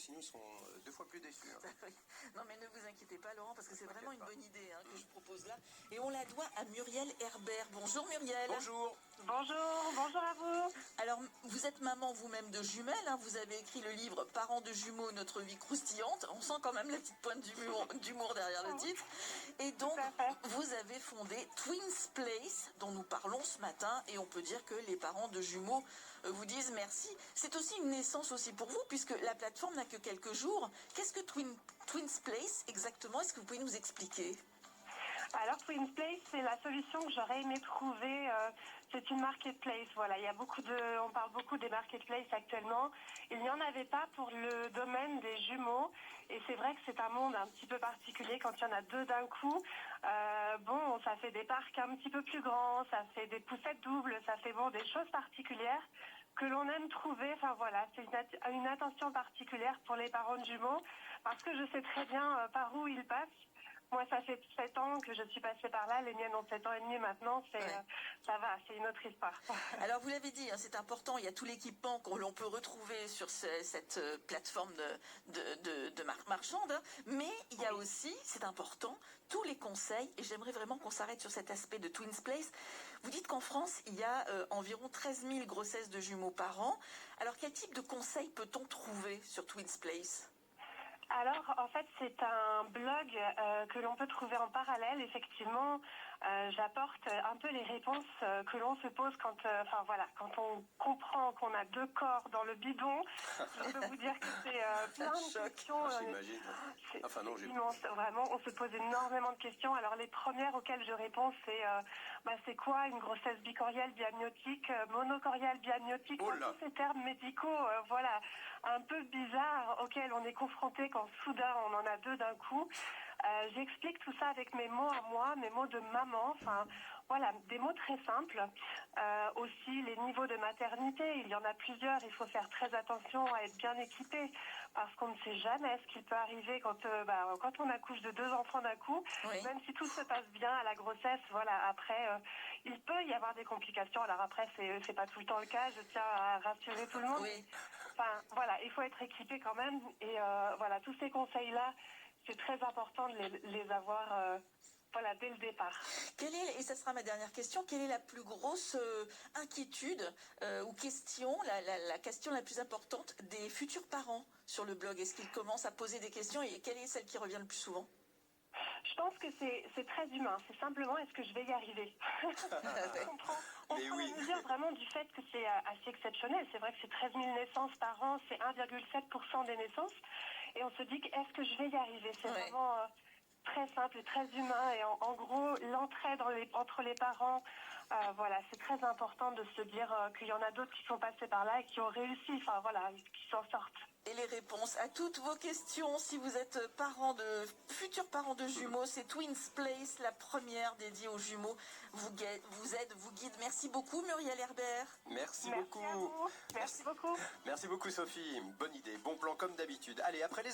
sinon ils sont 2 fois plus déçus. Hein. Non mais ne vous inquiétez pas Laurent, parce que c'est vraiment une bonne idée que je propose là. Et on la doit à Muriel Herbert. Bonjour Muriel. Bonjour. Bonjour à vous. Alors vous êtes maman vous-même de jumelles, vous avez écrit le livre Parents de jumeaux, notre vie croustillante. On sent quand même la petite pointe d'humour derrière le titre. Et donc vous avez fondé Twins Place, dont nous parlons ce matin, et on peut dire que les parents de jumeaux vous disent merci. C'est aussi une naissance aussi pour vous, puisque la plateforme n'a que quelques jours. Qu'est-ce que Twins Place exactement? Est-ce que vous pouvez nous expliquer? Alors Twins Place, c'est la solution que j'aurais aimé trouver. C'est une marketplace. Voilà, on parle beaucoup des marketplaces actuellement. Il n'y en avait pas pour le domaine des jumeaux. Et c'est vrai que c'est un monde un petit peu particulier quand il y en a deux d'un coup. Ça fait des parcs un petit peu plus grands, ça fait des poussettes doubles, ça fait des choses particulières que l'on aime trouver. Enfin voilà, c'est une attention particulière pour les parents de jumeaux parce que je sais très bien par où ils passent. Moi, ça fait 7 ans que je suis passée par là. Les miennes ont 7 ans et demi maintenant. Ça va, c'est une autre histoire. Alors, vous l'avez dit, c'est important. Il y a tout l'équipement que l'on peut retrouver sur cette plateforme de marque marchande. Mais il y a aussi, c'est important, tous les conseils. Et j'aimerais vraiment qu'on s'arrête sur cet aspect de Twins Place. Vous dites qu'en France, il y a environ 13 000 grossesses de jumeaux par an. Alors, quel type de conseils peut-on trouver sur Twins Place ? Alors, en fait, c'est un blog que l'on peut trouver en parallèle. Effectivement, j'apporte un peu les réponses que l'on se pose quand on comprend qu'on a 2 corps dans le bidon. Je peux vous dire que c'est plein de questions. J'imagine. Enfin non, immense. Vraiment, on se pose énormément de questions. Alors, les premières auxquelles je réponds, c'est quoi une grossesse bicoriale biamniotique, monocoriale biamniotique, tous ces termes médicaux, un peu bizarres auxquels on est confronté quand soudain on en a 2 d'un coup. J'explique tout ça avec mes mots à moi, mes mots de maman, des mots très simples. Aussi les niveaux de maternité, il y en a plusieurs, il faut faire très attention à être bien équipé parce qu'on ne sait jamais ce qui peut arriver quand on accouche de 2 enfants d'un coup. Oui. Même si tout se passe bien à la grossesse, après il peut y avoir des complications. Alors après c'est pas tout le temps le cas, je tiens à rassurer tout le monde. Oui. Il faut être équipé quand même et tous ces conseils-là, c'est très important de les avoir dès le départ. Et ça sera ma dernière question, quelle est la plus grosse inquiétude ou question, la question la plus importante des futurs parents sur le blog? Est-ce qu'ils commencent à poser des questions et quelle est celle qui revient le plus souvent? Je pense que c'est très humain. C'est simplement, est-ce que je vais y arriver? On prend la mesure vraiment du fait que c'est assez exceptionnel. C'est vrai que c'est 13 000 naissances par an, c'est 1,7% des naissances. Et on se dit, est-ce que je vais y arriver? C'est vraiment très simple et très humain. Et en gros, l'entraide entre les parents, c'est très important de se dire qu'il y en a d'autres qui sont passés par là et qui ont réussi, qui s'en sortent. Et les réponses à toutes vos questions, si vous êtes futurs parents de jumeaux, c'est Twins Place, la première dédiée aux jumeaux, vous aide, vous guide. Merci beaucoup Muriel Herbert. Merci beaucoup. À vous. Merci beaucoup. Merci beaucoup Sophie, bonne idée, bon plan comme d'habitude. Allez, après les